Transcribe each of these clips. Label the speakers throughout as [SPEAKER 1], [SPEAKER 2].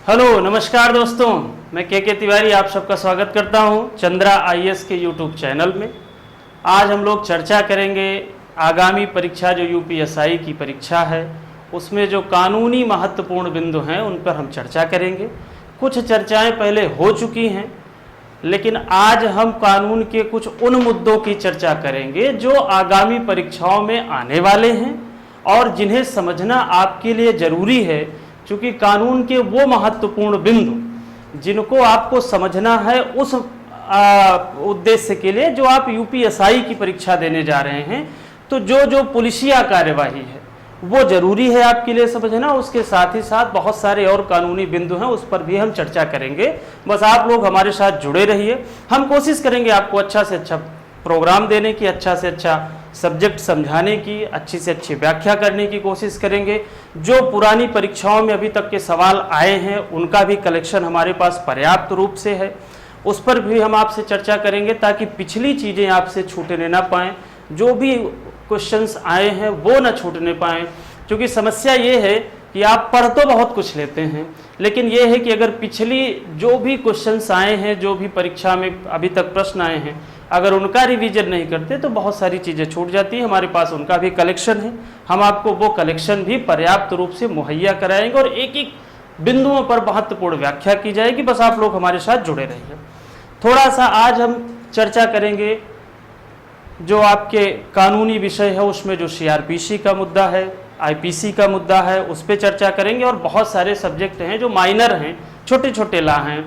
[SPEAKER 1] Hello नमस्कार दोस्तों, मैं के तिवारी आप सबका स्वागत करता हूं चंद्रा आईएएस के यूट्यूब चैनल में। आज हम लोग चर्चा करेंगे आगामी परीक्षा जो यूपीएसआई की परीक्षा है उसमें जो कानूनी महत्वपूर्ण बिंदु हैं उन पर हम चर्चा करेंगे। कुछ चर्चाएं पहले हो चुकी हैं, लेकिन आज हम कानून के कुछ उन मुद्दों की चर्चा करेंगे जो आगामी परीक्षाओं में आने वाले हैं और जिन्हें समझना आपके लिए ज़रूरी है, क्योंकि कानून के वो महत्वपूर्ण बिंदु जिनको आपको समझना है उस उद्देश्य के लिए जो आप यूपीएसआई की परीक्षा देने जा रहे हैं, तो जो पुलिसिया कार्यवाही है वो ज़रूरी है आपके लिए समझना। उसके साथ ही साथ बहुत सारे और कानूनी बिंदु हैं, उस पर भी हम चर्चा करेंगे। बस आप लोग हमारे साथ जुड़े रहिए। हम कोशिश करेंगे आपको अच्छा से अच्छा प्रोग्राम देने की, अच्छा से अच्छा सब्जेक्ट समझाने की, अच्छी से अच्छी व्याख्या करने की कोशिश करेंगे। जो पुरानी परीक्षाओं में अभी तक के सवाल आए हैं उनका भी कलेक्शन हमारे पास पर्याप्त रूप से है, उस पर भी हम आपसे चर्चा करेंगे ताकि पिछली चीज़ें आपसे छूटने ना पाएँ। जो भी क्वेश्चंस आए हैं वो ना छूटने पाएँ, क्योंकि समस्या ये है कि आप पढ़ तो बहुत कुछ लेते हैं, लेकिन ये है कि अगर पिछली जो भी क्वेश्चंस आए हैं, जो भी परीक्षा में अभी तक प्रश्न आए हैं, अगर उनका रिवीजन नहीं करते तो बहुत सारी चीज़ें छूट जाती हैं। हमारे पास उनका भी कलेक्शन है, हम आपको वो कलेक्शन भी पर्याप्त रूप से मुहैया कराएंगे और एक एक बिंदुओं पर महत्वपूर्ण व्याख्या की जाएगी। बस आप लोग हमारे साथ जुड़े रहिए। थोड़ा सा आज हम चर्चा करेंगे जो आपके कानूनी विषय है उसमें जो सीआरपीसी का मुद्दा है, आईपीसी का मुद्दा है, उस पर चर्चा करेंगे। और बहुत सारे सब्जेक्ट हैं जो माइनर हैं, छोटे छोटे लॉ हैं,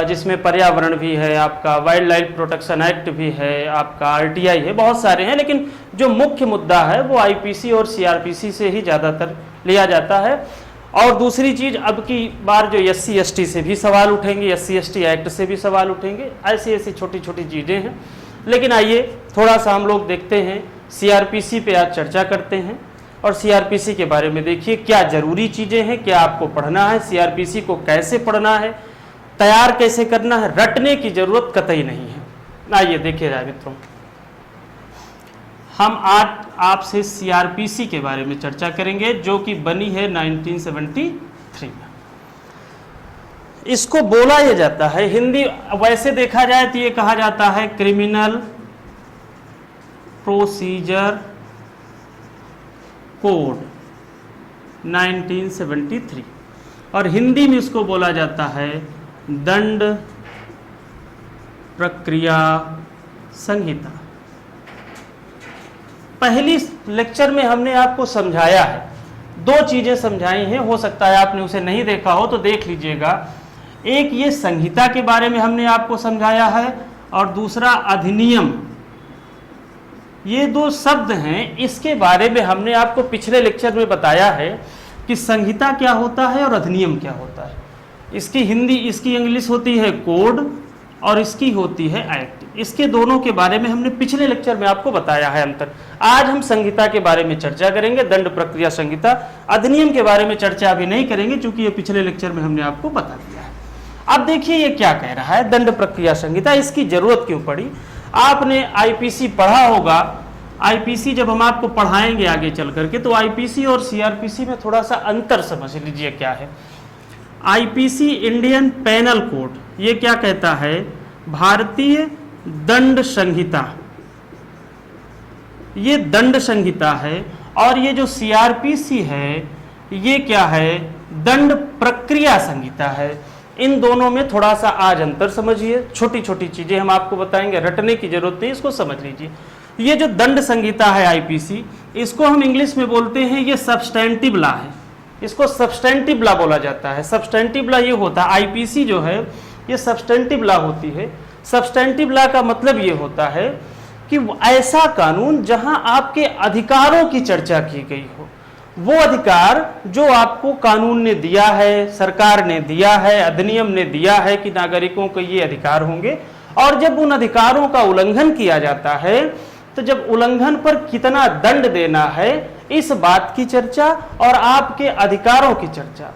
[SPEAKER 1] जिसमें पर्यावरण भी है, आपका वाइल्ड लाइफ प्रोटेक्शन एक्ट भी है, आपका आरटीआई है, बहुत सारे हैं, लेकिन जो मुख्य मुद्दा है वो आईपीसी और सीआरपीसी से ही ज़्यादातर लिया जाता है। और दूसरी चीज़, अब की बार जो एससी एसटी से भी सवाल उठेंगे, एससी एसटी एक्ट से भी सवाल उठेंगे, ऐसी ऐसी छोटी छोटी चीज़ें हैं। लेकिन आइए थोड़ा सा हम लोग देखते हैं, सीआरपीसी पे आज चर्चा करते हैं और सीआरपीसी के बारे में देखिए क्या ज़रूरी चीज़ें हैं, क्या आपको पढ़ना है, सीआरपीसी को कैसे पढ़ना है, तैयार कैसे करना है, रटने की जरूरत कतई नहीं है। आइए देखिए मित्रों, हम आज आपसे सीआरपीसी के बारे में चर्चा करेंगे जो कि बनी है 1973 में। इसको बोला यह जाता है, हिंदी वैसे देखा जाए तो ये कहा जाता है क्रिमिनल प्रोसीजर कोड 1973, और हिंदी में इसको बोला जाता है दंड प्रक्रिया संहिता। पहली लेक्चर में हमने आपको समझाया है, दो चीजें समझाई हैं, हो सकता है आपने उसे नहीं देखा हो तो देख लीजिएगा। एक ये संहिता के बारे में हमने आपको समझाया है और दूसरा अधिनियम। ये दो शब्द हैं, इसके बारे में हमने आपको पिछले लेक्चर में बताया है कि संहिता क्या होता है और अधिनियम क्या होता है। इसकी हिंदी, इसकी इंग्लिश होती है कोड और इसकी होती है एक्ट। इसके दोनों के बारे में हमने पिछले लेक्चर में आपको बताया है अंतर। आज हम संहिता के बारे में चर्चा करेंगे, दंड प्रक्रिया संहिता। अधिनियम के बारे में चर्चा अभी नहीं करेंगे क्योंकि ये पिछले लेक्चर में हमने आपको बता दिया है। अब देखिए ये क्या कह रहा है, दंड प्रक्रिया संहिता, इसकी जरूरत क्यों पड़ी। आपने आईपीसी पढ़ा होगा, आईपीसी जब हम आपको पढ़ाएंगे आगे चल करके तो आईपीसी और सीआरपीसी में थोड़ा सा अंतर समझ लीजिए क्या है। आईपीसी इंडियन पेनल कोड, ये क्या कहता है, भारतीय दंड संहिता, ये दंड संहिता है। और ये जो सीआरपीसी है ये क्या है, दंड प्रक्रिया संहिता है। इन दोनों में थोड़ा सा आज अंतर समझिए, छोटी छोटी चीजें हम आपको बताएंगे, रटने की जरूरत नहीं, इसको समझ लीजिए। ये जो दंड संहिता है आईपीसी, इसको हम इंग्लिश में बोलते हैं ये सब्सटेंटिव लॉ है, इसको सब्सटेंटिव लॉ बोला जाता है। सब्सटेंटिव लॉ ये होता है, आईपीसी जो है ये सब्सटेंटिव लॉ होती है। सब्सटेंटिव लॉ का मतलब ये होता है कि ऐसा कानून जहां आपके अधिकारों की चर्चा की गई हो, वो अधिकार जो आपको कानून ने दिया है, सरकार ने दिया है, अधिनियम ने दिया है कि नागरिकों को ये अधिकार होंगे, और जब उन अधिकारों का उल्लंघन किया जाता है तो जब उल्लंघन पर कितना दंड देना है, इस बात की चर्चा और आपके अधिकारों की चर्चा,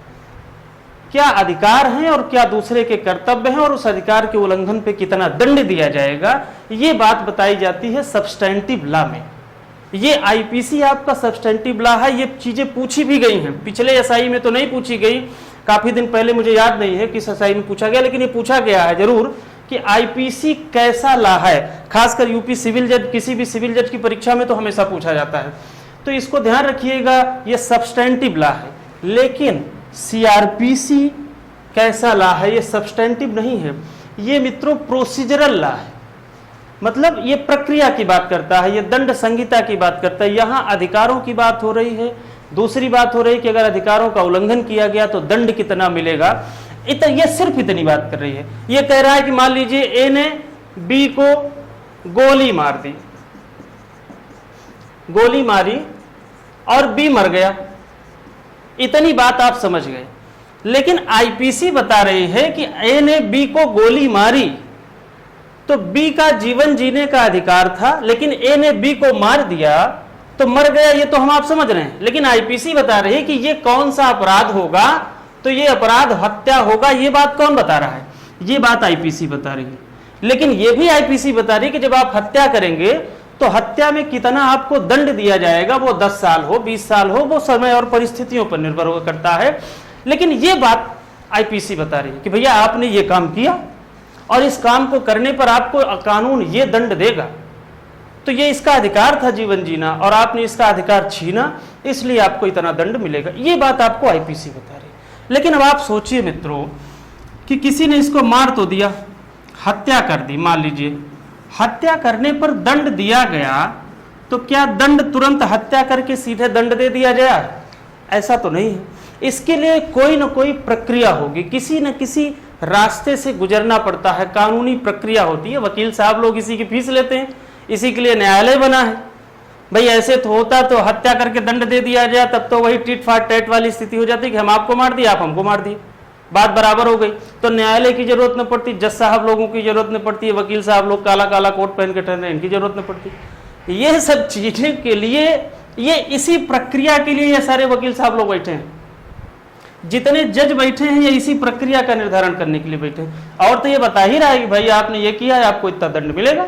[SPEAKER 1] क्या अधिकार हैं और क्या दूसरे के कर्तव्य हैं और उस अधिकार के उल्लंघन पे कितना दंड दिया जाएगा, ये बात बताई जाती है सब्सटेंटिव लॉ में। ये आईपीसी आपका सब्सटेंटिव लॉ है। ये चीजें पूछी भी गई हैं, पिछले एसआई में तो नहीं पूछी गई, काफी दिन पहले, मुझे याद नहीं है किस एसआई में पूछा गया, लेकिन ये पूछा गया है जरूर कि आईपीसी कैसा ला है। खासकर यूपी सिविल जज, किसी भी सिविल जज की परीक्षा में तो हमेशा पूछा जाता है। तो इसको ध्यान रखिएगा, ये सब्सटेंटिव ला है, लेकिन सीआरपीसी कैसा ला है, ये सब्सटेंटिव नहीं है, ये मित्रों प्रोसीजरल ला है। मतलब ये प्रक्रिया की बात करता है, ये दंड संहिता की बात करता है। यहां अधिकारों की बात हो रही है, दूसरी बात हो रही है कि अगर अधिकारों का उल्लंघन किया गया तो दंड कितना मिलेगा। ये सिर्फ इतनी बात कर रही है। ये कह रहा है कि मान लीजिए ए ने बी को गोली मार दी, गोली मारी और बी मर गया, इतनी बात आप समझ गए। लेकिन आईपीसी बता रही है कि ए ने बी को गोली मारी तो बी का जीवन जीने का अधिकार था, लेकिन ए ने बी को मार दिया तो मर गया, ये तो हम आप समझ रहे हैं। लेकिन आईपीसी बता रही है कि ये कौन सा अपराध होगा, तो ये अपराध हत्या होगा। ये बात कौन बता रहा है? ये बात आईपीसी बता रही है। लेकिन ये भी आईपीसी बता रही है कि जब आप हत्या करेंगे तो हत्या में कितना आपको दंड दिया जाएगा, वो 10 साल हो, 20 साल हो, वो समय और परिस्थितियों पर निर्भर करता है। लेकिन ये बात आईपीसी बता रही है कि भैया आपने ये काम किया और इस काम को करने पर आपको कानून ये दंड देगा, तो ये इसका अधिकार था जीवन जीना और आपने इसका अधिकार छीना, इसलिए आपको इतना दंड मिलेगा। ये बात आपको आईपीसी बता रही है। लेकिन अब आप सोचिए मित्रों कि किसी ने इसको मार तो दिया, हत्या कर दी, मान लीजिए हत्या करने पर दंड दिया गया, तो क्या दंड तुरंत हत्या करके सीधे दंड दे दिया जाए? ऐसा तो नहीं है। इसके लिए कोई ना कोई प्रक्रिया होगी, किसी न किसी रास्ते से गुजरना पड़ता है, कानूनी प्रक्रिया होती है। वकील साहब लोग इसी की फीस लेते हैं, इसी के लिए न्यायालय बना है। भाई ऐसे तो होता तो हत्या करके दंड दे दिया जाए, तब तो वही टिट फाट टेट वाली स्थिति हो जाती कि हम आपको मार दिए, आप हमको मार दिए, बात बराबर हो गई। तो न्यायालय की जरूरत न पड़ती, जज साहब लोगों की जरूरत न पड़ती है, वकील साहब लोग काला काला कोट पहन के ठहरे, इनकी जरूरत न पड़ती। ये सब चीजें के लिए, ये इसी प्रक्रिया के लिए ये सारे वकील साहब लोग बैठे हैं, जितने जज बैठे हैं ये इसी प्रक्रिया का निर्धारण करने के लिए बैठे हैं। और तो ये बता ही रहा है कि भाई आपने ये किया है, आपको इतना दंड मिलेगा,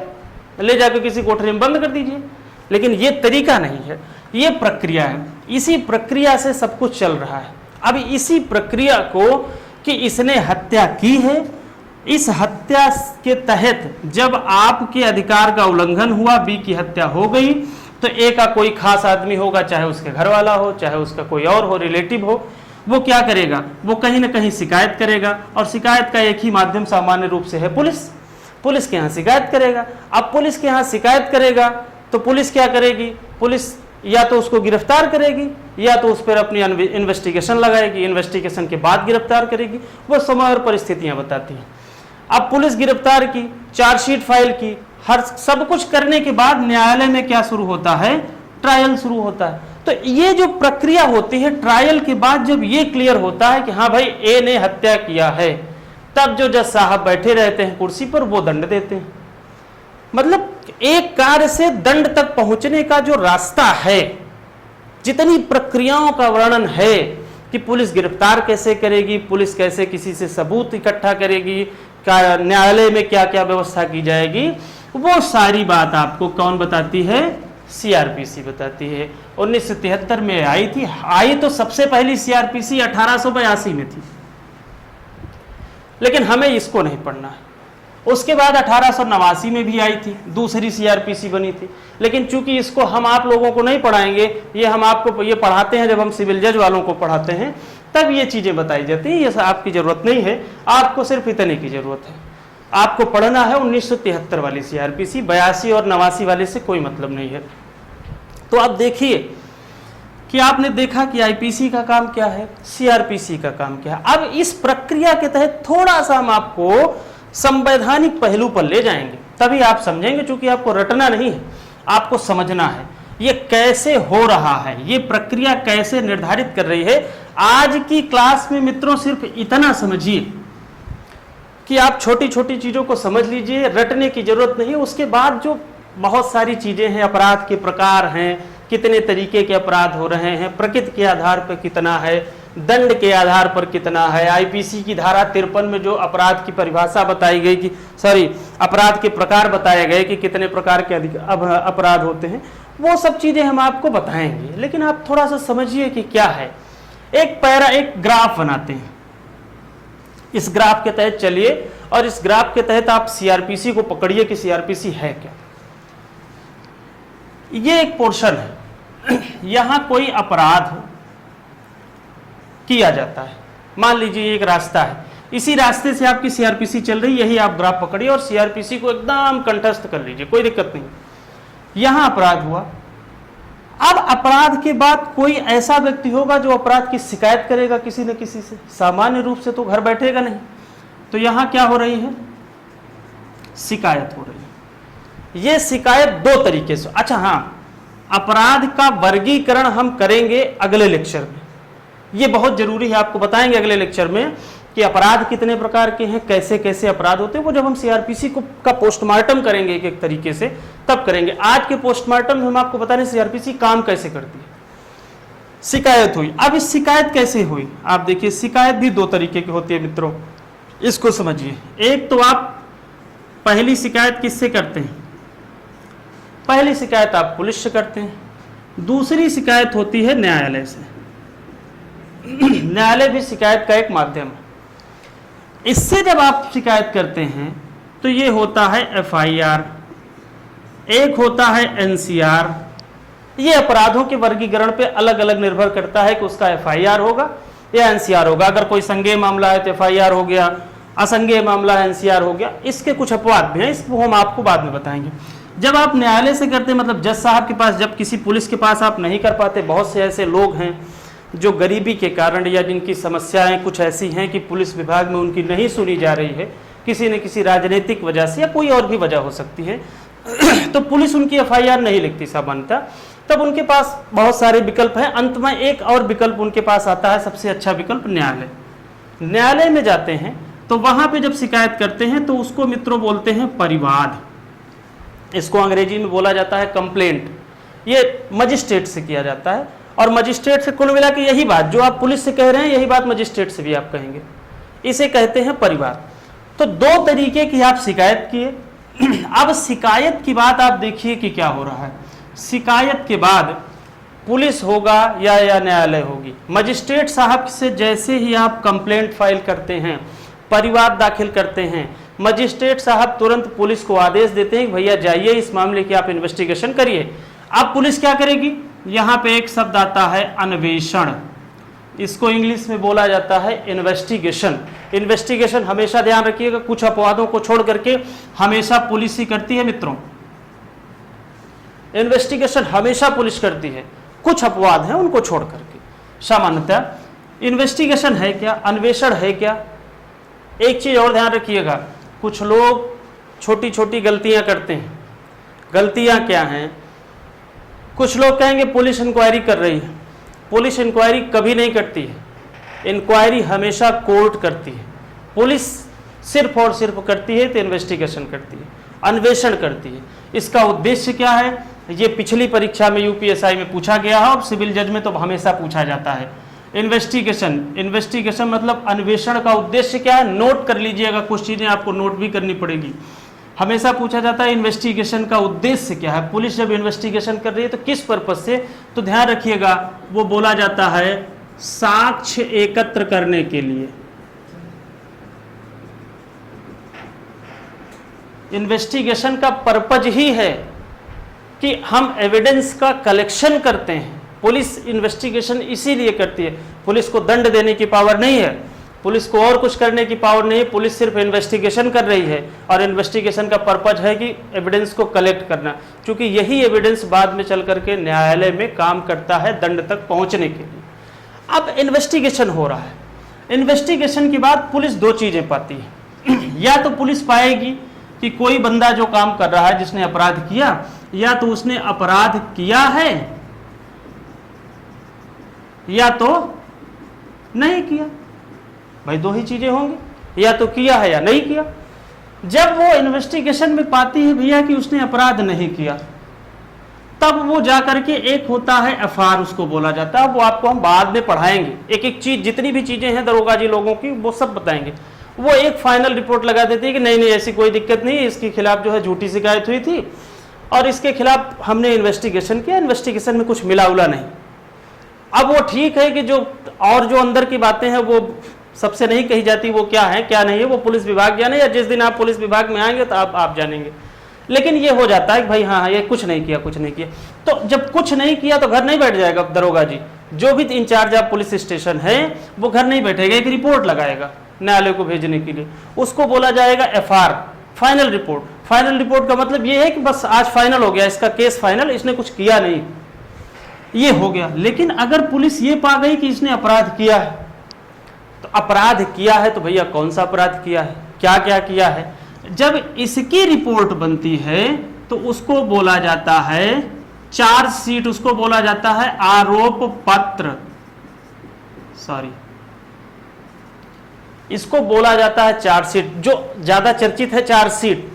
[SPEAKER 1] ले जाकर किसी कोठरी में बंद कर दीजिए। लेकिन ये तरीका नहीं है, ये प्रक्रिया है। इसी प्रक्रिया से सब कुछ चल रहा है। अब इसी प्रक्रिया को कि इसने हत्या की है, इस हत्या के तहत जब आपके अधिकार का उल्लंघन हुआ, बी की हत्या हो गई, तो ए का कोई खास आदमी होगा, चाहे उसके घर वाला हो, चाहे उसका कोई और हो, रिलेटिव हो, वो क्या करेगा? वो कहीं ना कहीं शिकायत करेगा। और शिकायत का एक ही माध्यम सामान्य रूप से है पुलिस। पुलिस के यहाँ शिकायत करेगा। अब पुलिस के यहाँ शिकायत करेगा तो पुलिस क्या करेगी? पुलिस या तो उसको गिरफ्तार करेगी या तो उस पर अपनी इन्वेस्टिगेशन लगाएगी, इन्वेस्टिगेशन के बाद गिरफ्तार करेगी। वो समय और परिस्थितियां बताती हैं। अब पुलिस गिरफ्तार की, चार्जशीट फाइल की, हर सब कुछ करने के बाद न्यायालय में क्या शुरू होता है? ट्रायल शुरू होता है। तो ये जो प्रक्रिया होती है, ट्रायल के बाद जब ये क्लियर होता है कि हाँ भाई ए ने हत्या किया है, तब जो जज साहब बैठे रहते हैं कुर्सी पर, वो दंड देते हैं। मतलब एक कार्य से दंड तक पहुंचने का जो रास्ता है, जितनी प्रक्रियाओं का वर्णन है कि पुलिस गिरफ्तार कैसे करेगी, पुलिस कैसे किसी से सबूत इकट्ठा करेगी, न्यायालय में क्या क्या व्यवस्था की जाएगी, वो सारी बात आपको कौन बताती है? सीआरपीसी बताती है। 1973 में आई थी। आई तो सबसे पहली सीआरपीसी 1882 में थी, लेकिन हमें इसको नहीं पढ़ना है। उसके बाद 1889 में भी आई थी, दूसरी सीआरपीसी बनी थी। लेकिन चूंकि इसको हम आप लोगों को नहीं पढ़ाएंगे, ये हम आपको ये पढ़ाते हैं जब हम सिविल जज वालों को पढ़ाते हैं, तब ये चीजें बताई जाती हैं। ये आपकी जरूरत नहीं है, आपको सिर्फ इतने की जरूरत है। आपको पढ़ना है 1973 वाली सीआरपीसी, 82 और 89 वाले से कोई मतलब नहीं है। तो आप देखिए कि आपने देखा कि आईपीसी का काम क्या है, सीआरपीसी का काम क्या है। अब इस प्रक्रिया के तहत थोड़ा सा हम आपको संवैधानिक पहलू पर ले जाएंगे, तभी आप समझेंगे। चूंकि आपको रटना नहीं है, आपको समझना है ये कैसे हो रहा है, ये प्रक्रिया कैसे निर्धारित कर रही है। आज की क्लास में मित्रों सिर्फ इतना समझिए कि आप छोटी छोटी चीजों को समझ लीजिए, रटने की जरूरत नहीं है। उसके बाद जो बहुत सारी चीजें हैं, अपराध के प्रकार हैं, कितने तरीके के अपराध हो रहे हैं, प्रकृति के आधार पर कितना है, दंड के आधार पर कितना है, आईपीसी की धारा 53 में जो अपराध की परिभाषा बताई गई कि अपराध के प्रकार बताए गए कि कितने प्रकार के अपराध होते हैं, वो सब चीजें हम आपको बताएंगे। लेकिन आप थोड़ा सा समझिए कि क्या है। एक ग्राफ बनाते हैं, इस ग्राफ के तहत चलिए और इस ग्राफ के तहत आप सीआरपीसी को पकड़िए कि सीआरपीसी है क्या। ये एक पोर्शन है, यहां कोई अपराध किया जाता है, मान लीजिए एक रास्ता है, इसी रास्ते से आपकी सीआरपीसी चल रही, यही आप ग्राफ पकड़िए और सीआरपीसी को एकदम कंठस्थ कर लीजिए, कोई दिक्कत नहीं। यहां अपराध हुआ, अब अपराध के बाद कोई ऐसा व्यक्ति होगा जो अपराध की शिकायत करेगा किसी न किसी से, सामान्य रूप से तो घर बैठेगा नहीं। तो यहां क्या हो रही है, शिकायत हो रही है। यह शिकायत दो तरीके से, अच्छा हाँ, अपराध का वर्गीकरण हम करेंगे अगले लेक्चर में, यह बहुत जरूरी है, आपको बताएंगे अगले लेक्चर में कि अपराध कितने प्रकार के हैं, कैसे कैसे अपराध होते हैं, वो जब हम सीआरपीसी को का पोस्टमार्टम करेंगे एक एक तरीके से तब करेंगे। आज के पोस्टमार्टम में हम आपको बता रहे हैं सीआरपीसी काम कैसे करती है। शिकायत हुई, अब इस शिकायत कैसे हुई, आप देखिए शिकायत भी दो तरीके की होती है मित्रों, इसको समझिए। एक तो आप पहली शिकायत किससे करते हैं, पहली शिकायत आप पुलिस से करते हैं, दूसरी शिकायत होती है न्यायालय से। न्यायालय भी शिकायत का एक माध्यम है। इससे जब आप शिकायत करते हैं तो ये होता है एफआईआर, एक होता है एनसीआर। ये अपराधों के वर्गीकरण पे अलग अलग निर्भर करता है कि उसका एफआईआर होगा या एनसीआर होगा। अगर कोई संज्ञेय मामला है तो एफआईआर हो गया, असंज्ञेय मामला है एनसीआर हो गया। इसके कुछ अपवाद भी हैं, इसको हम आपको बाद में बताएंगे। जब आप न्यायालय से करते हैं, मतलब जज साहब के पास, जब किसी पुलिस के पास आप नहीं कर पाते, बहुत से ऐसे लोग हैं जो गरीबी के कारण या जिनकी समस्याएं कुछ ऐसी हैं कि पुलिस विभाग में उनकी नहीं सुनी जा रही है, किसी न किसी राजनीतिक वजह से या कोई और भी वजह हो सकती है, तो पुलिस उनकी एफआईआर नहीं लिखती सामान्यतः। तब उनके पास बहुत सारे विकल्प हैं, अंत में एक और विकल्प उनके पास आता है, सबसे अच्छा विकल्प न्यायालय। न्यायालय में जाते हैं तो वहां पे जब शिकायत करते हैं तो उसको मित्रों बोलते हैं परिवाद, इसको अंग्रेजी में बोला जाता है कंप्लेंट। ये मजिस्ट्रेट से किया जाता है और मजिस्ट्रेट से कुल मिला के यही बात जो आप पुलिस से कह रहे हैं, यही बात मजिस्ट्रेट से भी आप कहेंगे, इसे कहते हैं परिवाद। तो दो तरीके की आप शिकायत किए। अब शिकायत की बात आप देखिए कि क्या हो रहा है। शिकायत के बाद पुलिस होगा या न्यायालय होगी, मजिस्ट्रेट साहब से जैसे ही आप कंप्लेंट फाइल करते हैं, परिवाद दाखिल करते हैं, मजिस्ट्रेट साहब तुरंत पुलिस को आदेश देते हैं कि भैया जाइए इस मामले की आप इन्वेस्टिगेशन करिए। अब पुलिस क्या करेगी, यहाँ पे एक शब्द आता है अन्वेषण, इसको इंग्लिश में बोला जाता है इन्वेस्टिगेशन। इन्वेस्टिगेशन हमेशा ध्यान रखिएगा, कुछ अपवादों को छोड़ करके हमेशा पुलिस ही करती है मित्रों। इन्वेस्टिगेशन हमेशा पुलिस करती है, कुछ अपवाद हैं उनको छोड़ करके। सामान्यतः इन्वेस्टिगेशन है क्या, अन्वेषण है क्या। एक चीज और ध्यान रखिएगा, कुछ लोग छोटी छोटी गलतियां करते हैं। गलतियां क्या हैं, कुछ लोग कहेंगे पुलिस इंक्वायरी कर रही है, पुलिस इंक्वायरी कभी नहीं करती है, इंक्वायरी हमेशा कोर्ट करती है। पुलिस सिर्फ और सिर्फ करती है तो इन्वेस्टिगेशन करती है, अन्वेषण करती है। इसका उद्देश्य क्या है, ये पिछली परीक्षा में यूपीएसआई में पूछा गया है और सिविल जज में तो हमेशा पूछा जाता है। इन्वेस्टिगेशन मतलब अन्वेषण का उद्देश्य क्या है, नोट कर लीजिएगा, कुछ चीजें आपको नोट भी करनी पड़ेगी। हमेशा पूछा जाता है इन्वेस्टिगेशन का उद्देश्य क्या है, पुलिस जब इन्वेस्टिगेशन कर रही है तो किस पर्पज से, तो ध्यान रखिएगा वो बोला जाता है साक्ष्य एकत्र करने के लिए। इन्वेस्टिगेशन का पर्पज ही है कि हम एविडेंस का कलेक्शन करते हैं। पुलिस इन्वेस्टिगेशन इसीलिए करती है, पुलिस को दंड देने की पावर नहीं है, पुलिस को और कुछ करने की पावर नहीं है, पुलिस सिर्फ इन्वेस्टिगेशन कर रही है और इन्वेस्टिगेशन का पर्पज है कि एविडेंस को कलेक्ट करना, क्योंकि यही एविडेंस बाद में चल करके न्यायालय में काम करता है दंड तक पहुंचने के लिए। अब इन्वेस्टिगेशन हो रहा है, इन्वेस्टिगेशन के बाद पुलिस दो चीजें पाती है। या तो पुलिस पाएगी कि कोई बंदा जो काम कर रहा है जिसने अपराध किया, या तो उसने अपराध किया है या तो नहीं किया, भाई दो ही चीजें होंगी, या तो किया है या नहीं किया। जब वो इन्वेस्टिगेशन में पाती है भैया कि उसने अपराध नहीं किया, तब वो जाकर के एक होता है एफआर, उसको बोला जाता है, वो आपको हम बाद में पढ़ाएंगे, एक एक चीज जितनी भी चीजें हैं दरोगा जी लोगों की वो सब बताएंगे। वो एक फाइनल रिपोर्ट लगा देती है कि नहीं ऐसी कोई दिक्कत नहीं है, इसके खिलाफ जो है झूठी शिकायत हुई थी और इसके खिलाफ हमने इन्वेस्टिगेशन किया, इन्वेस्टिगेशन में कुछ मिला उला नहीं। अब वो ठीक है कि जो अंदर की बातें हैं वो सबसे नहीं कही जाती वो क्या है क्या नहीं है, वो पुलिस विभाग जाने, या जिस दिन आप पुलिस विभाग में आएंगे तो आप जानेंगे। लेकिन ये हो जाता है कि भाई हाँ ये कुछ नहीं किया, कुछ नहीं किया। तो जब कुछ नहीं किया तो घर नहीं बैठ जाएगा दरोगा जी, जो भी इंचार्ज ऑफ पुलिस स्टेशन है वो घर नहीं बैठेगा, एक रिपोर्ट लगाएगा न्यायालय को भेजने के लिए, उसको बोला जाएगा FR, final report. Final report का मतलब ये है कि बस आज फाइनल हो गया, इसका केस फाइनल, इसने कुछ किया नहीं, ये हो गया। लेकिन अगर पुलिस ये पा गई कि इसने अपराध किया है, तो अपराध किया है तो भैया कौन सा अपराध किया है, क्या क्या किया है, जब इसकी रिपोर्ट बनती है तो उसको बोला जाता है चार्जशीट, उसको बोला जाता है आरोप पत्र, सॉरी इसको बोला जाता है चार्जशीट, जो ज्यादा चर्चित है चार्जशीट।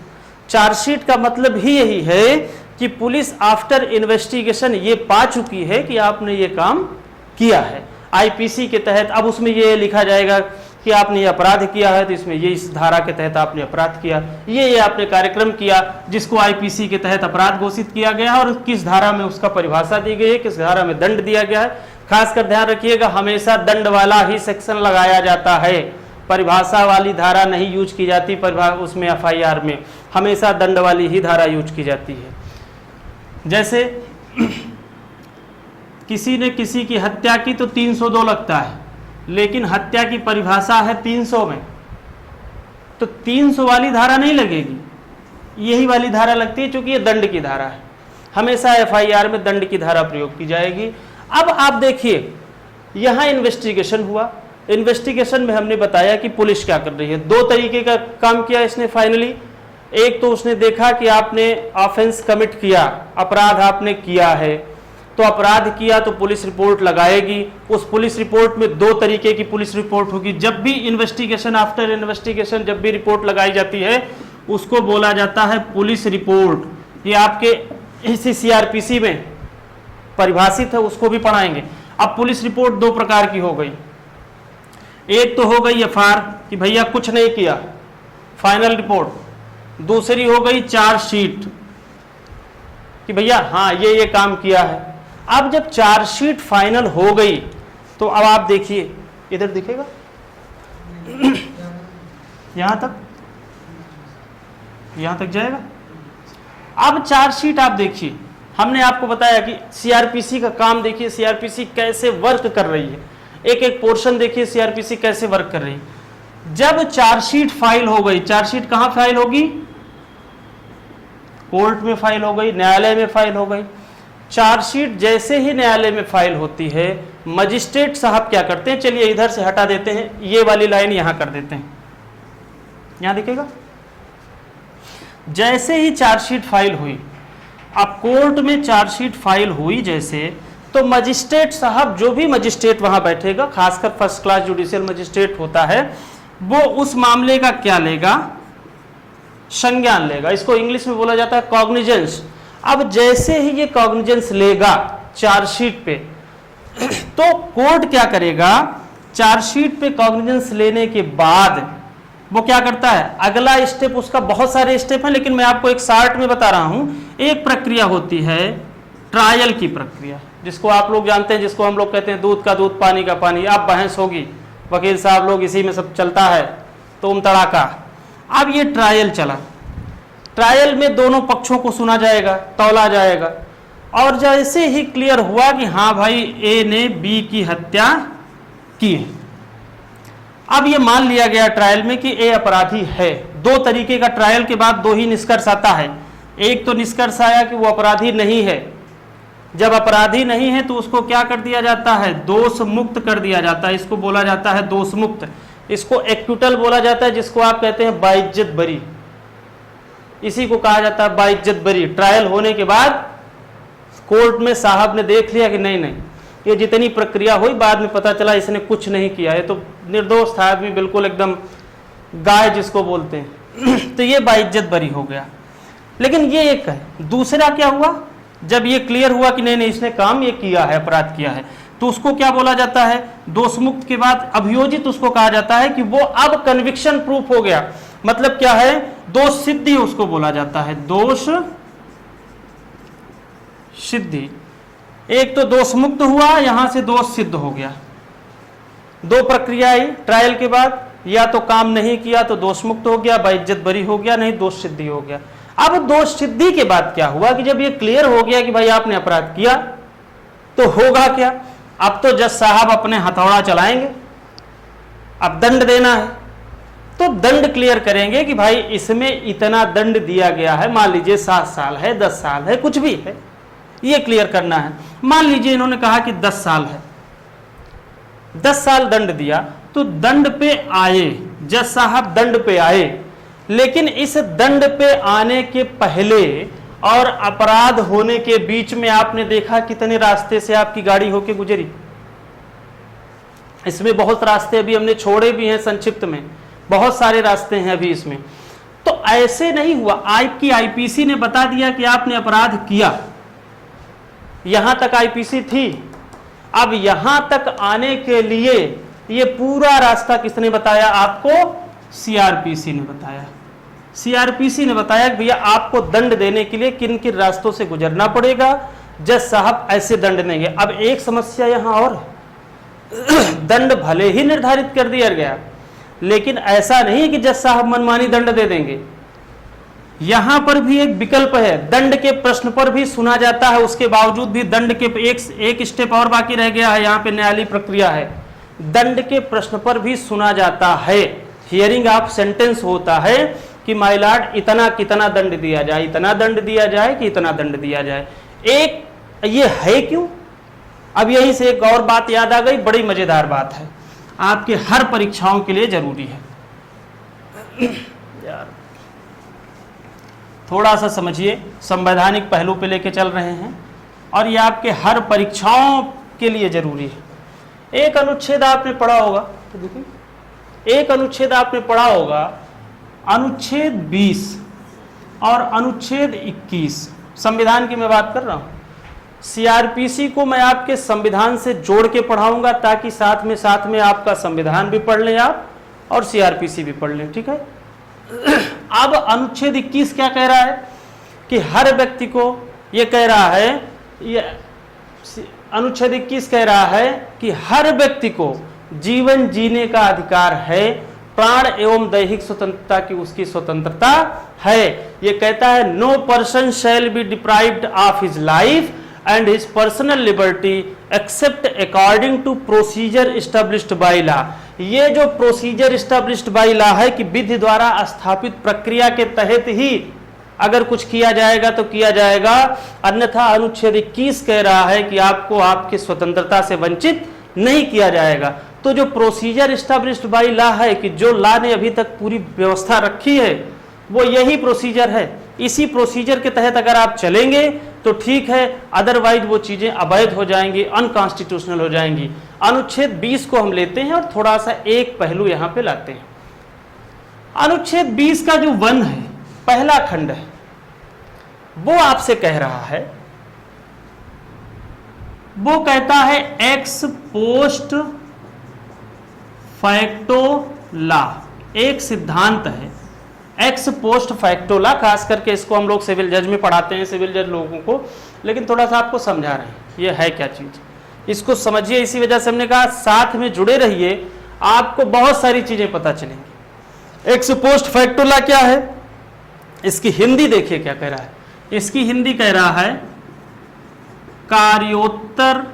[SPEAKER 1] चार्जशीट का मतलब ही यही है कि पुलिस आफ्टर इन्वेस्टिगेशन ये पा चुकी है कि आपने ये काम किया है IPC के तहत। अब उसमें ये लिखा जाएगा कि आपने ये अपराध किया है तो इसमें ये इस धारा के तहत आपने अपराध किया, ये आपने कार्यक्रम किया जिसको IPC के तहत अपराध घोषित किया गया है, और किस धारा में उसका परिभाषा दी गई है, किस धारा में दंड दिया गया है। खासकर ध्यान रखिएगा, हमेशा दंड वाला ही सेक्शन लगाया जाता है, परिभाषा वाली धारा नहीं यूज की जाती। उसमें FIR में हमेशा दंड वाली ही धारा यूज की जाती है। जैसे किसी ने किसी की हत्या की तो 302 लगता है, लेकिन हत्या की परिभाषा है 300 में, तो 300 वाली धारा नहीं लगेगी, यही वाली धारा लगती है, क्योंकि ये दंड की धारा है। हमेशा FIR में दंड की धारा प्रयोग की जाएगी। अब आप देखिए यहां इन्वेस्टिगेशन हुआ, इन्वेस्टिगेशन में हमने बताया कि पुलिस क्या कर रही है। दो तरीके का काम किया इसने फाइनली। एक तो उसने देखा कि आपने ऑफेंस कमिट किया, अपराध आपने किया है, तो अपराध किया तो पुलिस रिपोर्ट लगाएगी। उस पुलिस रिपोर्ट में दो तरीके की पुलिस रिपोर्ट होगी। जब भी इन्वेस्टिगेशन, आफ्टर इन्वेस्टिगेशन जब भी रिपोर्ट लगाई जाती है उसको बोला जाता है पुलिस रिपोर्ट। ये आपके इसी CRPC में परिभाषित है, उसको भी पढ़ाएंगे। अब पुलिस रिपोर्ट दो प्रकार की हो गई, एक तो हो गई FR कि भैया कुछ नहीं किया, फाइनल रिपोर्ट। दूसरी हो गई चार्जशीट कि भैया हाँ ये काम किया है। अब जब चार्जशीट फाइनल हो गई तो अब आप देखिए, इधर दिखेगा यहां तक जाएगा। अब चार्जशीट आप देखिए, हमने आपको बताया कि CRPC का काम देखिए, CRPC कैसे वर्क कर रही है, एक एक पोर्शन देखिए CRPC कैसे वर्क कर रही है। जब चार्जशीट फाइल हो गई, चार्जशीट कहां फाइल होगी, कोर्ट में फाइल हो गई, न्यायालय में फाइल हो गई। चार्जशीट जैसे ही न्यायालय में फाइल होती है, मजिस्ट्रेट साहब क्या करते हैं, चलिए इधर से हटा देते हैं, ये वाली लाइन यहां कर देते हैं, यहां दिखेगा। जैसे ही चार्जशीट फाइल हुई, अब कोर्ट में चार्जशीट फाइल हुई जैसे, तो मजिस्ट्रेट साहब, जो भी मजिस्ट्रेट वहां बैठेगा, खासकर फर्स्ट क्लास जुडिशियल मजिस्ट्रेट होता है, वो उस मामले का क्या लेगा, संज्ञान लेगा। इसको इंग्लिश में बोला जाता है कॉग्निजेंस। अब जैसे ही ये कॉग्निजेंस लेगा चार्जशीट पे, तो कोर्ट क्या करेगा, चार्जशीट पे कॉग्निजेंस लेने के बाद वो क्या करता है, अगला स्टेप, उसका बहुत सारे स्टेप हैं लेकिन मैं आपको एक शार्ट में बता रहा हूं। एक प्रक्रिया होती है ट्रायल की प्रक्रिया, जिसको आप लोग जानते हैं, जिसको हम लोग कहते हैं दूध का दूध पानी का पानी। अब बहस होगी, वकील साहब लोग इसी में सब चलता है, तुम तड़ाका। अब ये ट्रायल चला, ट्रायल में दोनों पक्षों को सुना जाएगा, तौला जाएगा, और जैसे ही क्लियर हुआ कि हाँ भाई A ने B की हत्या की है, अब ये मान लिया गया ट्रायल में कि A अपराधी है। दो तरीके का ट्रायल के बाद दो ही निष्कर्ष आता है। एक तो निष्कर्ष आया कि वो अपराधी नहीं है। जब अपराधी नहीं है तो उसको क्या कर दिया जाता है, दोष मुक्त कर दिया जाता है। इसको बोला जाता है दोष मुक्त। इसको एक्विटल बोला जाता है, जिसको आप कहते हैं बाइज्जत बरी। इसी को कहा जाता है बाइज्जत बरी। ट्रायल होने के बाद कोर्ट में साहब ने देख लिया कि नहीं, ये जितनी प्रक्रिया हुई, बाद में पता चला इसने कुछ नहीं किया है, तो निर्दोष था आदमी, बिल्कुल एकदम गाय जिसको बोलते हैं तो ये बाइज्जत बरी हो गया। लेकिन ये एक है। दूसरा क्या हुआ, जब ये क्लियर हुआ कि नहीं इसने काम ये किया है, अपराध किया है, तो उसको क्या बोला जाता है, दोष मुक्त के बाद अभियोजित उसको कहा जाता है कि वो अब कन्विक्शन प्रूफ हो गया। मतलब क्या है, दोष सिद्धि उसको बोला जाता है, दोष सिद्धि। एक तो दोष मुक्त हुआ, यहां से दोष सिद्ध हो गया। दो प्रक्रिया आई ट्रायल के बाद, या तो काम नहीं किया तो दोष मुक्त हो गया, बाइज्जत बरी हो गया, नहीं दोष सिद्धि हो गया। अब दोष सिद्धि के बाद क्या हुआ कि जब ये क्लियर हो गया कि भाई आपने अपराध किया, तो होगा क्या, अब तो जज साहब अपने हथौड़ा चलाएंगे, अब दंड देना है, तो दंड क्लियर करेंगे कि भाई इसमें इतना दंड दिया गया है, मान लीजिए 7 साल है, 10 साल है, कुछ भी है, ये क्लियर करना है। मान लीजिए इन्होंने कहा कि 10 साल है, 10 साल दंड दिया, तो दंड पे आए, जज साहब दंड पे आए, लेकिन इस दंड पे आने के पहले और अपराध होने के बीच में आपने देखा कितने रास्ते से आपकी गाड़ी होके गुजरी। इसमें बहुत रास्ते अभी हमने छोड़े भी हैं, संक्षिप्त में बहुत सारे रास्ते हैं अभी इसमें। तो ऐसे नहीं हुआ, आपकी आईपीसी ने बता दिया कि आपने अपराध किया, यहां तक आईपीसी थी। अब यहां तक आने के लिए ये पूरा रास्ता किसने बताया आपको? सीआरपीसी ने बताया। सीआरपीसी ने बताया कि भैया आपको दंड देने के लिए किन किन रास्तों से गुजरना पड़ेगा, जज साहब ऐसे दंड देंगे। अब एक समस्या यहां और दंड भले ही निर्धारित कर दिया गया, लेकिन ऐसा नहीं है कि जज साहब मनमानी दंड दे देंगे। यहां पर भी एक विकल्प है, दंड के प्रश्न पर भी सुना जाता है, उसके बावजूद भी दंड के एक स्टेप और बाकी रह गया है, यहां पे न्यायालयीय प्रक्रिया है, दंड के प्रश्न पर भी सुना जाता है। हियरिंग ऑफ सेंटेंस होता है कि माय लॉर्ड इतना कितना दंड दिया जाए, इतना दंड दिया जाए कि इतना दंड दिया जाए। एक ये है क्यों? अब यहीं से एक और बात याद आ गई, बड़ी मजेदार बात है, आपके हर परीक्षाओं के लिए जरूरी है। यार थोड़ा सा समझिए, संवैधानिक पहलू पे लेके चल रहे हैं और ये आपके हर परीक्षाओं के लिए जरूरी है। एक अनुच्छेद आपने पढ़ा होगा, तो देखिए एक अनुच्छेद आपने पढ़ा होगा, अनुच्छेद 20 और अनुच्छेद 21, संविधान की मैं बात कर रहा हूं। सीआरपीसी को मैं आपके संविधान से जोड़ के पढ़ाऊंगा ताकि साथ में आपका संविधान भी पढ़ लें आप और सीआरपीसी भी पढ़ लें, ठीक है। अब अनुच्छेद 21 क्या कह रहा है कि हर व्यक्ति को, ये कह रहा है, ये अनुच्छेद 21 कह रहा है कि हर व्यक्ति को जीवन जीने का अधिकार है, प्राण एवं दैहिक स्वतंत्रता की उसकी स्वतंत्रता है। ये कहता है no person shall be deprived of his life and his personal liberty except according to procedure established by law. ये जो प्रोसीजर एस्टेब्लिश्ड बाय लॉ है कि विधि द्वारा स्थापित प्रक्रिया के तहत ही अगर कुछ किया जाएगा तो किया जाएगा, अन्यथा अनुच्छेद 21 कह रहा है कि आपको आपकी स्वतंत्रता से वंचित नहीं किया जाएगा। तो जो प्रोसीजर एस्टेब्लिश्ड बाय लॉ है कि जो लॉ ने अभी तक पूरी व्यवस्था रखी है वो यही प्रोसीजर है, इसी प्रोसीजर के तहत अगर आप चलेंगे तो ठीक है, अदरवाइज वो चीजें अवैध हो जाएंगी, अनकॉन्स्टिट्यूशनल हो जाएंगी। अनुच्छेद 20 को हम लेते हैं और थोड़ा सा एक पहलू यहां पे लाते हैं। अनुच्छेद 20 का जो 1 है, पहला खंड है, वो आपसे कह रहा है, वो कहता है एक्स पोस्ट फैक्टो लॉ, एक सिद्धांत है एक्स पोस्ट फैक्टो लॉ। खास करके इसको हम लोग सिविल जज में पढ़ाते हैं, सिविल जज लोगों को, लेकिन थोड़ा सा आपको समझा रहे हैं ये है क्या चीज, इसको समझिए। इसी वजह से हमने कहा साथ में जुड़े रहिए, आपको बहुत सारी चीजें पता चलेंगी। एक्स पोस्ट फैक्टो लॉ क्या है, इसकी हिंदी देखिए क्या कह रहा है। इसकी हिंदी कह रहा है कार्योत्तर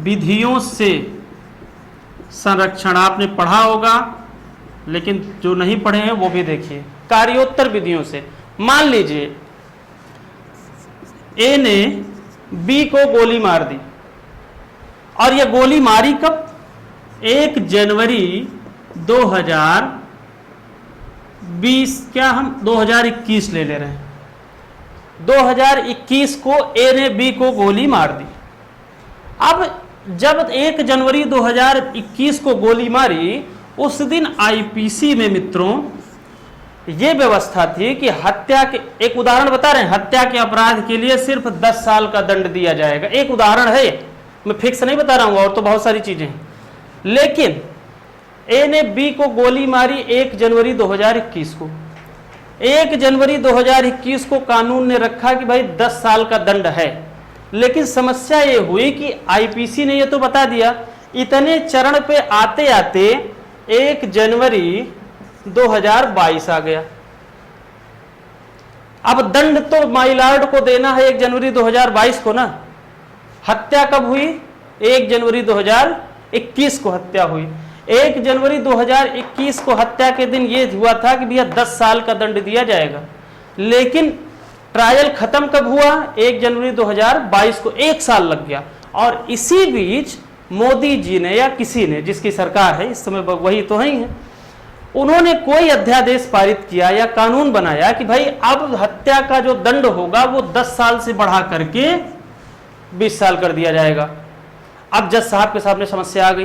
[SPEAKER 1] विधियों से संरक्षण। आपने पढ़ा होगा, लेकिन जो नहीं पढ़े हैं वो भी देखिए। कार्योत्तर विधियों से, मान लीजिए ए ने बी को गोली मार दी, और ये गोली मारी कब? 1 जनवरी 2020, क्या हम 2021 ले रहे हैं, 2021 को ए ने बी को गोली मार दी। अब जब 1 जनवरी 2021 को गोली मारी, उस दिन आईपीसी में मित्रों ये व्यवस्था थी कि हत्या के, एक उदाहरण बता रहे हैं, हत्या के अपराध के लिए सिर्फ 10 साल का दंड दिया जाएगा। एक उदाहरण है, मैं फिक्स नहीं बता रहा हूं, और तो बहुत सारी चीजें हैं। लेकिन ए ने बी को गोली मारी 1 जनवरी 2021 को। 1 जनवरी 2021 को कानून ने रखा कि भाई 10 साल का दंड है। लेकिन समस्या ये हुई कि आईपीसी ने ये तो बता दिया इतने चरण पे आते आते 1 जनवरी 2022 आ गया। अब दंड तो माइलॉर्ड को देना है 1 जनवरी 2022 को ना। हत्या कब हुई? 1 जनवरी 2021 को हत्या हुई। 1 जनवरी 2021 को हत्या के दिन यह हुआ था कि भैया 10 साल का दंड दिया जाएगा, लेकिन ट्रायल खत्म कब हुआ? 1 जनवरी 2022 को। 1 साल लग गया। और इसी बीच मोदी जी ने या किसी ने, जिसकी सरकार है इस समय वही तो है ही है, उन्होंने कोई अध्यादेश पारित किया या कानून बनाया कि भाई अब हत्या का जो दंड होगा वो 10 साल से बढ़ा करके 20 साल कर दिया जाएगा। अब जज साहब के सामने समस्या आ गई,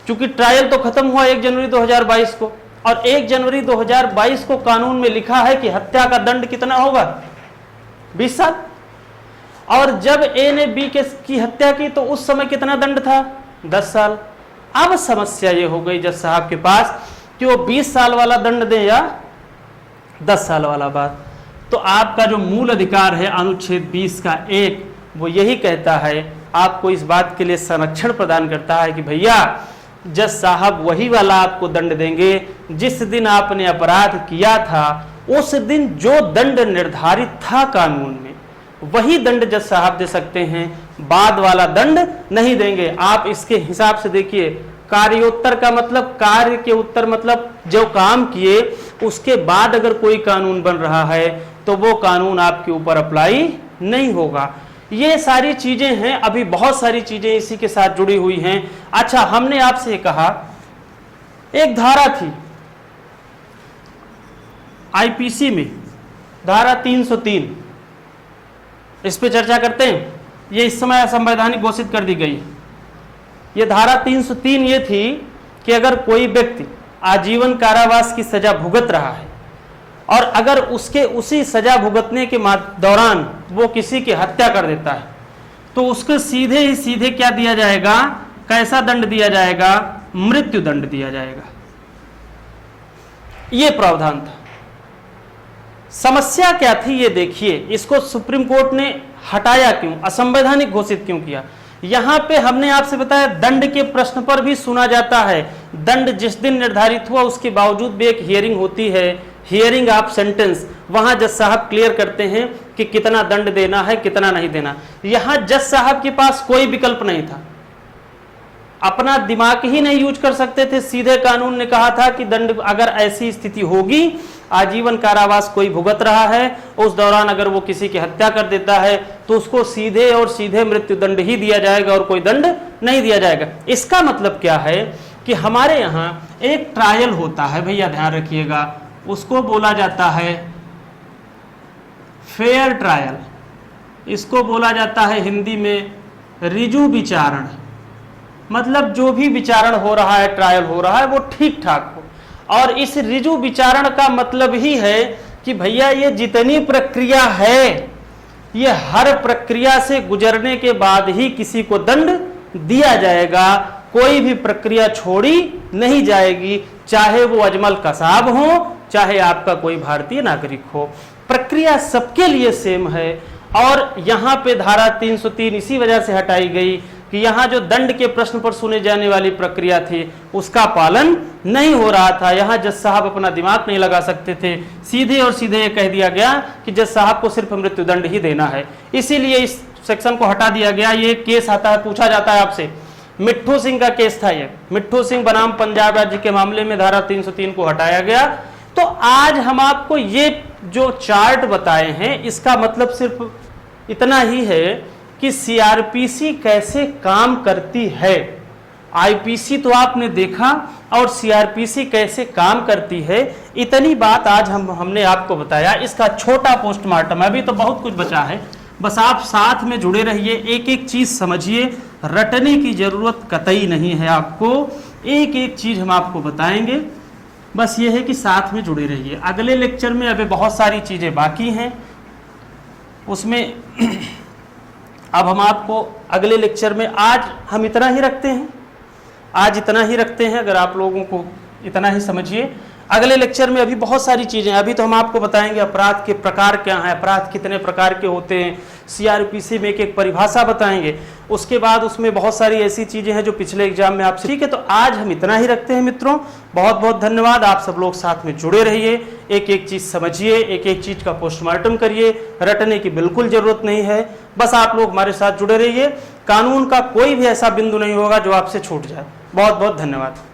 [SPEAKER 1] क्योंकि ट्रायल तो खत्म हुआ 1 जनवरी 2022 को, और 1 जनवरी 2022 को कानून में लिखा है कि हत्या का दंड कितना होगा? 20 साल। और जब ए ने बी की हत्या की तो उस समय कितना दंड था? 10 साल। अब समस्या ये हो गई जज साहब के पास कि वो 20 साल वाला दंड दें या 10 साल वाला। बात तो आपका जो मूल अधिकार है अनुच्छेद 20 का 1, वो यही कहता है, आपको इस बात के लिए संरक्षण प्रदान करता है कि भैया जज साहब वही वाला आपको दंड देंगे जिस दिन आपने अपराध किया था, उस दिन जो दंड निर्धारित था कानून में, वही दंड जज साहब दे सकते हैं, बाद वाला दंड नहीं देंगे। आप इसके हिसाब से देखिए, कार्योत्तर का मतलब, कार्य के उत्तर मतलब जो काम किए उसके बाद अगर कोई कानून बन रहा है तो वो कानून आपके ऊपर अप्लाई नहीं होगा। ये सारी चीजें हैं, अभी बहुत सारी चीजें इसी के साथ जुड़ी हुई हैं। अच्छा, हमने आपसे कहा एक धारा थी आईपीसी में, धारा 303, इस पे चर्चा करते हैं। ये इस समय असंवैधानिक घोषित कर दी गई। ये धारा 303 ये थी कि अगर कोई व्यक्ति आजीवन कारावास की सजा भुगत रहा है और अगर उसके उसी सजा भुगतने के दौरान वो किसी की हत्या कर देता है तो उसको सीधे ही सीधे क्या दिया जाएगा? कैसा दंड दिया जाएगा? मृत्यु दंड दिया जाएगा। ये प्रावधान था। समस्या क्या थी ये देखिए, इसको सुप्रीम कोर्ट ने हटाया क्यों, असंवैधानिक घोषित क्यों किया? यहां पे हमने आपसे बताया दंड के प्रश्न पर भी सुना जाता है। दंड जिस दिन निर्धारित हुआ उसके बावजूद भी एक हियरिंग होती है, हियरिंग ऑफ सेंटेंस। वहां जज साहब क्लियर करते हैं कि कितना दंड देना है, कितना नहीं देना। यहां जज साहब के पास कोई विकल्प नहीं था, अपना दिमाग ही नहीं यूज कर सकते थे। सीधे कानून ने कहा था कि दंड, अगर ऐसी स्थिति होगी, आजीवन कारावास कोई भुगत रहा है, उस दौरान अगर वो किसी की हत्या कर देता है तो उसको सीधे और सीधे मृत्यु दंड ही दिया जाएगा और कोई दंड नहीं दिया जाएगा। इसका मतलब क्या है कि हमारे यहाँ एक ट्रायल होता है, भैया ध्यान रखिएगा, उसको बोला जाता है फेयर ट्रायल। इसको बोला जाता है हिंदी में रिजु विचारण। मतलब जो भी विचारण हो रहा है, ट्रायल हो रहा है, वो ठीक ठाक हो। और इस रिजु विचारण का मतलब ही है कि भैया ये जितनी प्रक्रिया है, ये हर प्रक्रिया से गुजरने के बाद ही किसी को दंड दिया जाएगा। कोई भी प्रक्रिया छोड़ी नहीं जाएगी, चाहे वो अजमल कसाब हो, चाहे आपका कोई भारतीय नागरिक हो, प्रक्रिया सबके लिए सेम है। और यहाँ पे धारा 303 इसी वजह से हटाई गई कि यहाँ जो दंड के प्रश्न पर सुने जाने वाली प्रक्रिया थी उसका पालन नहीं हो रहा था। यहाँ जज साहब अपना दिमाग नहीं लगा सकते थे, सीधे और सीधे ये कह दिया गया कि जज साहब को सिर्फ मृत्यु दंड ही देना है। इसीलिए इस सेक्शन को हटा दिया गया। ये केस आता है, पूछा जाता है आपसे, मिट्ठू सिंह का केस था ये, मिट्ठू सिंह बनाम पंजाब राज्य के मामले में धारा 303 को हटाया गया। तो आज हम आपको ये जो चार्ट बताए हैं इसका मतलब सिर्फ इतना ही है कि सीआरपीसी कैसे काम करती है। आईपीसी तो आपने देखा और सीआरपीसी कैसे काम करती है, इतनी बात आज हमने आपको बताया। इसका छोटा पोस्टमार्टम, अभी तो बहुत कुछ बचा है, बस आप साथ में जुड़े रहिए, एक एक चीज समझिए, रटने की जरूरत कतई नहीं है आपको, एक एक चीज हम आपको बताएंगे। बस ये है कि साथ में जुड़े रहिए। अगले लेक्चर में अभी बहुत सारी चीजें बाकी हैं, उसमें अब हम आपको अगले लेक्चर में, आज हम इतना ही रखते हैं, आज इतना ही रखते हैं। अगर आप लोगों को इतना ही समझिए, अगले लेक्चर में अभी बहुत सारी चीज़ें, अभी तो हम आपको बताएंगे अपराध के प्रकार क्या हैं, अपराध कितने प्रकार के होते हैं, सीआरपीसी में एक परिभाषा बताएंगे। उसके बाद उसमें बहुत सारी ऐसी चीज़ें हैं जो पिछले एग्जाम में आपसे, ठीक है। तो आज हम इतना ही रखते हैं मित्रों, बहुत बहुत धन्यवाद। आप सब लोग साथ में जुड़े रहिए, एक एक चीज़ समझिए, एक एक चीज़ का पोस्टमार्टम करिए, रटने की बिल्कुल ज़रूरत नहीं है, बस आप लोग हमारे साथ जुड़े रहिए। कानून का कोई भी ऐसा बिंदु नहीं होगा जो आपसे छूट जाए। बहुत बहुत धन्यवाद।